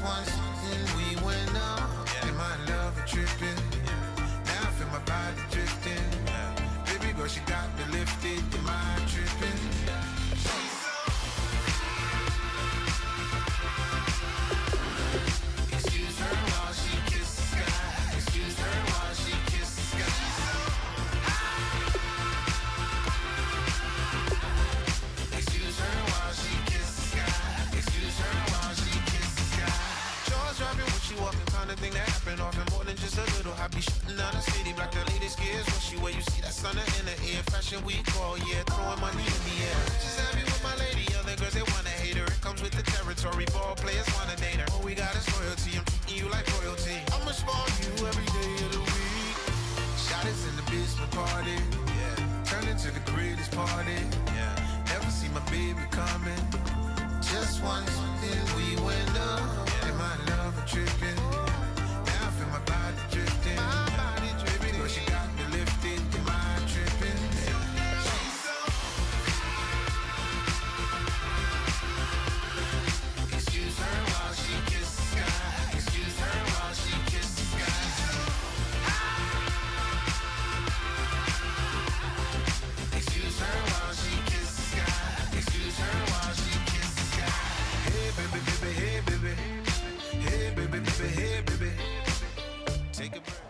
once and we went up. And my love a tripping. Now I feel my body drifting. Baby girl, she got me lifted. Am I tripping? Excuse her while she kisses the sky. Excuse her while she kisses the sky. Excuse her while she kisses the sky. Excuse her while she kisses the sky. Jaws dropping when she walking, kind of thing that happen often. More than just a little. I be shutting down the city, black the latest gears. When she where you see that sun in the air. Fashion week all year, throwing money in the air. She's happy with my lady, other girls they wanna hate her. It comes with the territory, ball players wanna date her. All we got is loyalty, I'm treating you like royalty. I'ma spoil you every day of the week. Shot is in the basement party, yeah. Turn into the greatest party, yeah. Never see my baby coming. Just once, then we went up. And my love a tripping. Now I feel my body drifting. My body dripping. Girl, she got me lifted. Am I tripping? Excuse her while she kisses the sky. Excuse her while she kisses the sky. Excuse her while she kisses the sky. Excuse her while she kisses the sky. Hey baby, baby, hey baby. Hey baby, baby, hey baby. Take a breath.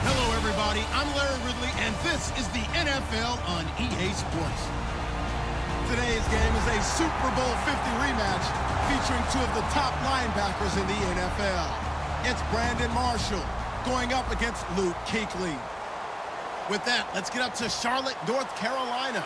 Hello, everybody. I'm Larry Ridley, and this is the NFL on EA Sports. Today's game is a Super Bowl 50 rematch featuring two of the top linebackers in the NFL. It's Brandon Marshall going up against Luke Kuechly. With that, let's get up to Charlotte, North Carolina,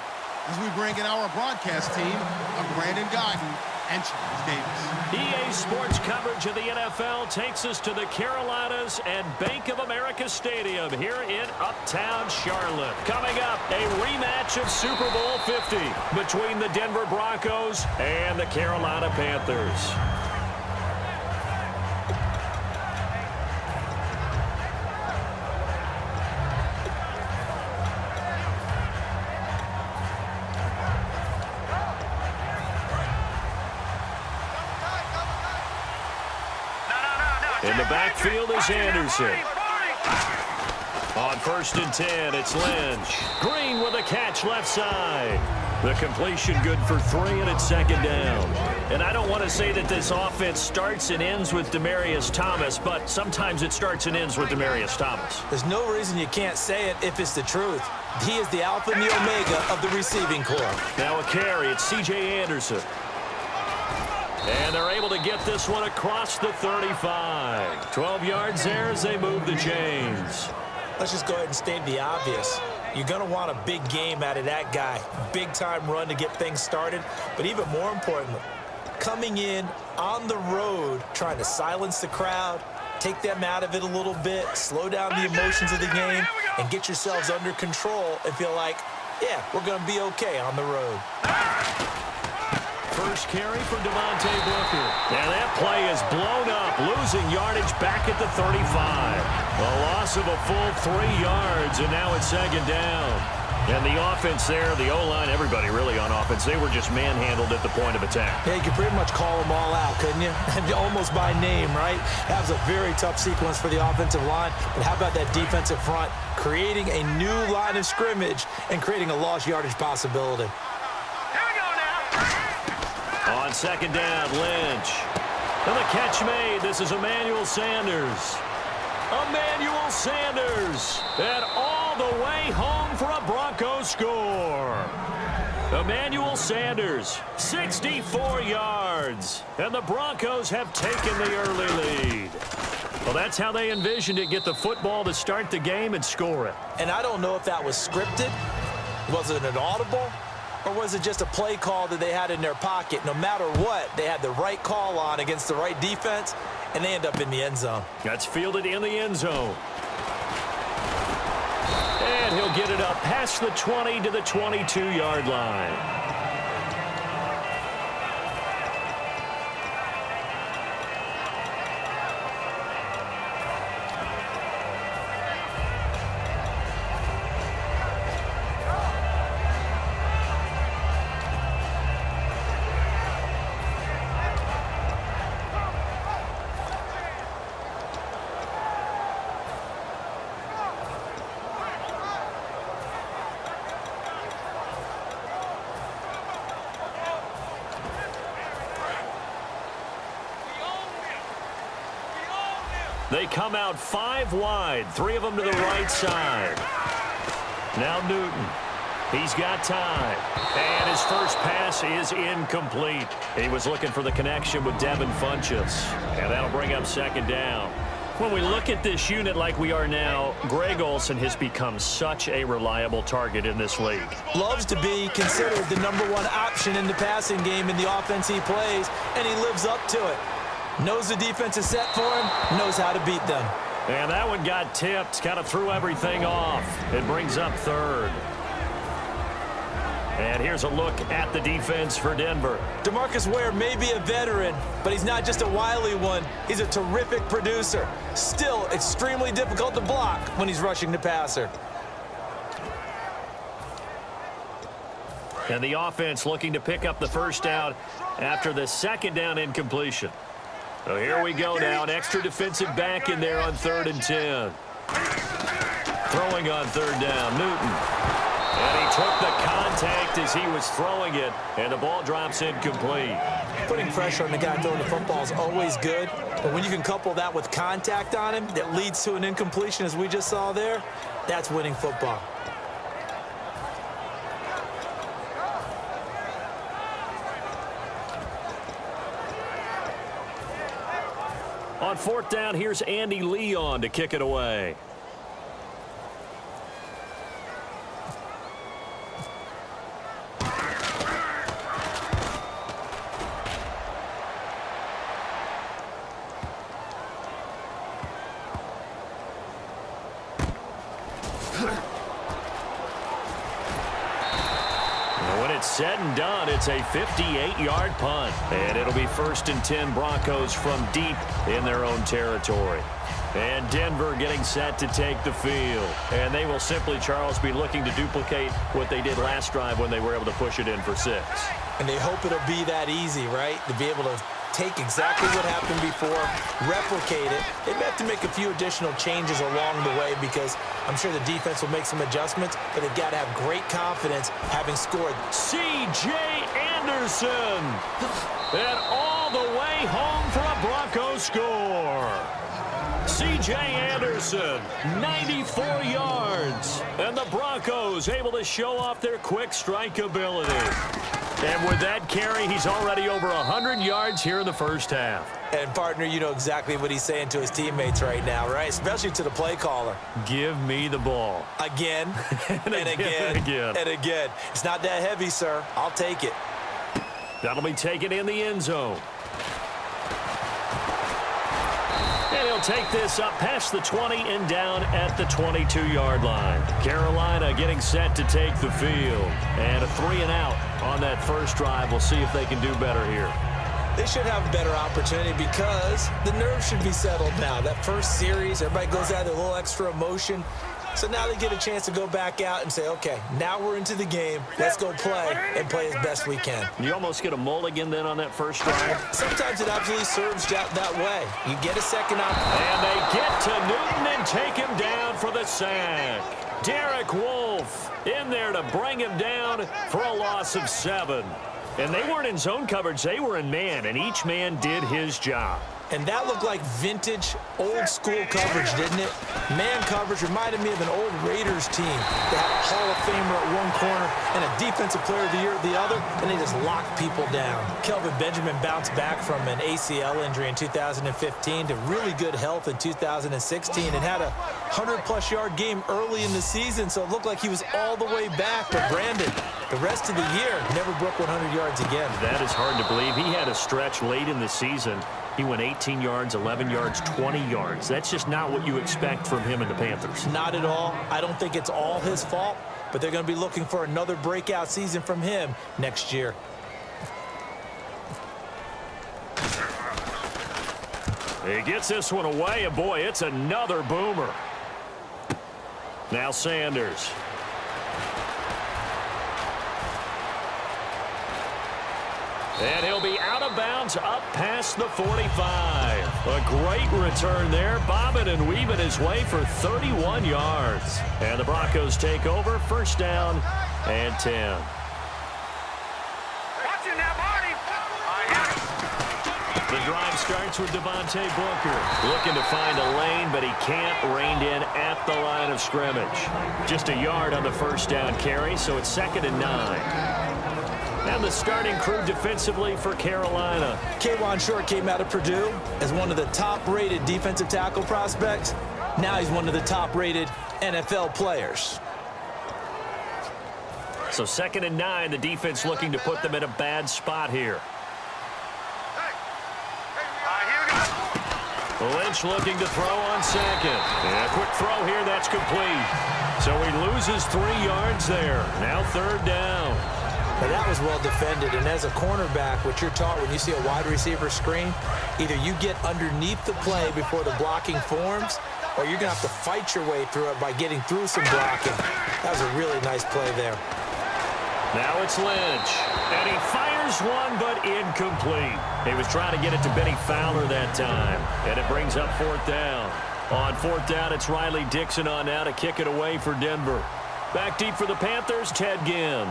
as we bring in our broadcast team of Brandon Guyton and Charles Davis. EA Sports coverage of the NFL takes us to the Carolinas and Bank of America Stadium here in Uptown Charlotte. Coming up, a rematch of Super Bowl 50 between the Denver Broncos and the Carolina Panthers. In the backfield is Anderson. On 1st and 10, it's Lynch. Green with a catch left side. The completion good for 3, and it's 2nd down. And I don't want to say that this offense starts and ends with Demaryius Thomas, but sometimes it starts and ends with Demaryius Thomas. There's no reason you can't say it if it's the truth. He is the alpha and the omega of the receiving corps. Now a carry, it's C.J. Anderson. And they're able to get this one across the 35. 12 yards there as they move the chains. Let's just go ahead and state the obvious. You're going to want a big game out of that guy. Big-time run to get things started. But even more importantly, coming in on the road, trying to silence the crowd, take them out of it a little bit, slow down the emotions of the game, and get yourselves under control and feel like, yeah, we're going to be okay on the road. First carry for Devontae Booker. And that play is blown up, losing yardage back at the 35. A loss of a full 3 yards, and now it's 2nd down. And the offense there, the O-line, everybody really on offense, they were just manhandled at the point of attack. Yeah, you could pretty much call them all out, couldn't you? Almost by name, right? That was a very tough sequence for the offensive line. But how about that defensive front, creating a new line of scrimmage and creating a lost yardage possibility? On 2nd down, Lynch. And the catch made. This is Emmanuel Sanders. Emmanuel Sanders. And all the way home for a Broncos score. Emmanuel Sanders, 64 yards. And the Broncos have taken the early lead. Well, that's how they envisioned it. Get the football to start the game and score it. And I don't know if that was scripted. Was it an audible? Or was it just a play call that they had in their pocket? No matter what, they had the right call on against the right defense, and they end up in the end zone. That's fielded in the end zone. And he'll get it up past the 20 to the 22-yard line. They come out 5 wide, 3 of them to the right side. Now Newton. He's got time. And his first pass is incomplete. He was looking for the connection with Devin Funchess. And that'll bring up second down. When we look at this unit like we are now, Greg Olsen has become such a reliable target in this league. Loves to be considered the #1 option in the passing game in the offense he plays, and he lives up to it. Knows the defense is set for him, knows how to beat them. And that one got tipped, kind of threw everything off. It brings up third. And here's a look at the defense for Denver. DeMarcus Ware may be a veteran, but he's not just a wily one. He's a terrific producer. Still extremely difficult to block when he's rushing the passer. And the offense looking to pick up the first down after the second down incompletion. So here we go now. An extra defensive back in there on 3rd and 10. Throwing on 3rd down, Newton. And he took the contact as he was throwing it, and the ball drops incomplete. Putting pressure on the guy throwing the football is always good, but when you can couple that with contact on him that leads to an incompletion, as we just saw there, that's winning football. On 4th down, here's Andy Leon to kick it away. Said and done, it's a 58-yard punt. And it'll be 1st and 10 Broncos from deep in their own territory. And Denver getting set to take the field. And they will simply, Charles, be looking to duplicate what they did last drive when they were able to push it in for 6. And they hope it'll be that easy, right? To be able to take exactly what happened before, replicate it. They may have to make a few additional changes along the way because I'm sure the defense will make some adjustments, but they've got to have great confidence having scored. C.J. Anderson. And all the way home for a Broncos score. C.J. Anderson, 94 yards. And the Broncos able to show off their quick strike ability. And with that carry, he's already over 100 yards here in the first half. And, partner, you know exactly what he's saying to his teammates right now, right? Especially to the play caller. Give me the ball. Again, and again, again, and again. It's not that heavy, sir. I'll take it. That'll be taken in the end zone. And he'll take this up past the 20 and down at the 22-yard line. Carolina getting set to take the field. And a 3-and-out on that first drive. We'll see if they can do better here. They should have a better opportunity because the nerves should be settled now. That first series, everybody goes out with a little extra emotion. So now they get a chance to go back out and say, okay, now we're into the game. Let's go play and play as best we can. You almost get a mulligan then on that first drive. Sometimes it absolutely serves that way. You get a second out. And they get to Newton and take him down for the sack. Derek Wolfe in there to bring him down for a loss of 7. And they weren't in zone coverage. They were in man, and each man did his job. And that looked like vintage, old-school coverage, didn't it? Man coverage reminded me of an old Raiders team. They had a Hall of Famer at one corner and a Defensive Player of the Year at the other, and they just locked people down. Kelvin Benjamin bounced back from an ACL injury in 2015 to really good health in 2016 and had a 100-plus yard game early in the season, so it looked like he was all the way back. But Brandon, The rest of the year, never broke 100 yards again. That is hard to believe. He had a stretch late in the season. He went 18 yards, 11 yards, 20 yards. That's just not what you expect from him and the Panthers. Not at all. I don't think it's all his fault, but they're going to be looking for another breakout season from him next year. He gets this one away, and boy, it's another boomer. Now Sanders. And he'll be out of bounds up past the 45. A great return there, bobbing and weaving his way for 31 yards. And the Broncos take over, first down and 10. The drive starts with Devontae Booker. Looking to find a lane, but he can't. Reined in at the line of scrimmage. Just a yard on the first down carry, so it's 2nd and 9. And the starting crew defensively for Carolina. K'Wan Short came out of Purdue as one of the top-rated defensive tackle prospects. Now he's one of the top-rated NFL players. So 2nd and 9, the defense looking to put them in a bad spot here. Lynch looking to throw on second. And a quick throw here, that's complete. So he loses 3 yards there. Now 3rd down. Now that was well defended, and as a cornerback, what you're taught when you see a wide receiver screen, either you get underneath the play before the blocking forms, or you're going to have to fight your way through it by getting through some blocking. That was a really nice play there. Now it's Lynch, and he fires one, but incomplete. He was trying to get it to Benny Fowler that time, and it brings up 4th down. On 4th down, it's Riley Dixon on now to kick it away for Denver. Back deep for the Panthers, Ted Ginn.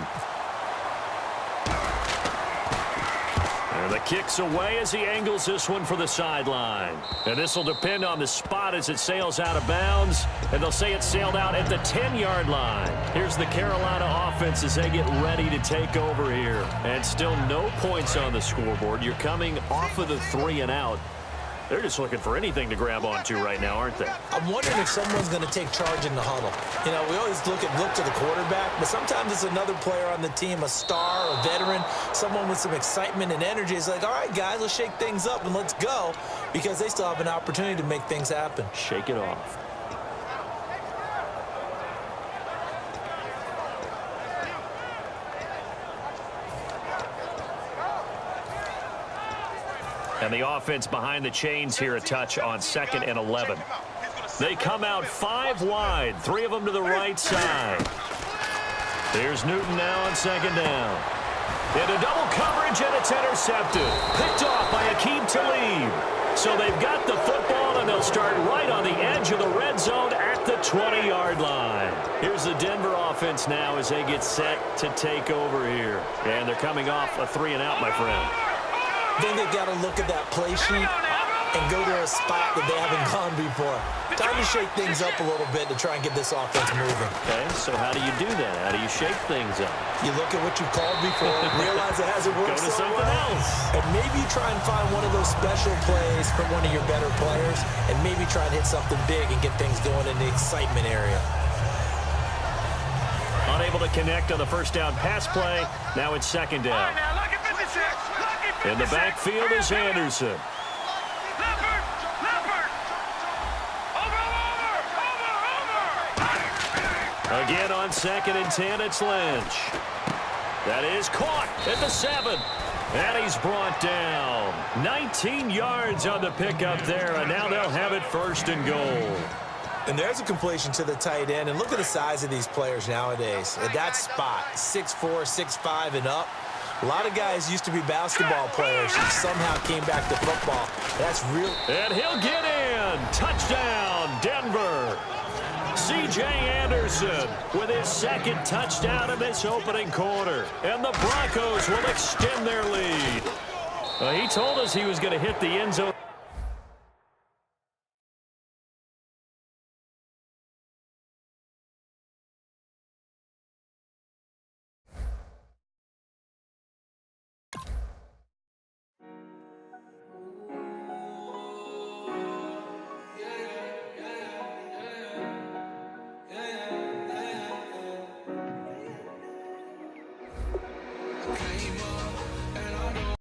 And the kick's away as he angles this one for the sideline. And this will depend on the spot as it sails out of bounds. And they'll say it sailed out at the 10-yard line. Here's the Carolina offense as they get ready to take over here. And still no points on the scoreboard. You're coming off of the 3 and out. They're just looking for anything to grab onto right now, aren't they? I'm wondering if someone's going to take charge in the huddle. You know, we always look to the quarterback, but sometimes it's another player on the team, a star, a veteran, someone with some excitement and energy. It's like, all right, guys, let's shake things up and let's go, because they still have an opportunity to make things happen. Shake it off. And the offense behind the chains here a touch on 2nd and 11. They come out 5 wide, 3 of them to the right side. Here's Newton now on 2nd down. Into double coverage, and it's intercepted. Picked off by Aqib Talib. So they've got the football, and they'll start right on the edge of the red zone at the 20-yard line. Here's the Denver offense now as they get set to take over here. And they're coming off a 3 and out, my friend. Then they've got to look at that play sheet and go to a spot that they haven't gone before. Time to shake things up a little bit to try and get this offense moving. Okay, so how do you do that? How do you shake things up? You look at what you've called before, realize it hasn't worked Go to so something well, else. and maybe you try and find one of those special plays from one of your better players, and maybe try and hit something big and get things going in the excitement area. Unable to connect on the first down pass play. Now it's 2nd down. In the backfield is Anderson. Again on 2nd and 10, it's Lynch. That is caught at the 7. And he's brought down. 19 yards on the pickup there, and now they'll have it 1st and goal. And there's a completion to the tight end. And look at the size of these players nowadays. At that spot, 6'4", 6'5", and up. A lot of guys used to be basketball players and somehow came back to football. That's real. And he'll get in. Touchdown, Denver. C.J. Anderson with his 2nd touchdown in this opening quarter. And the Broncos will extend their lead. He told us he was going to hit the end zone.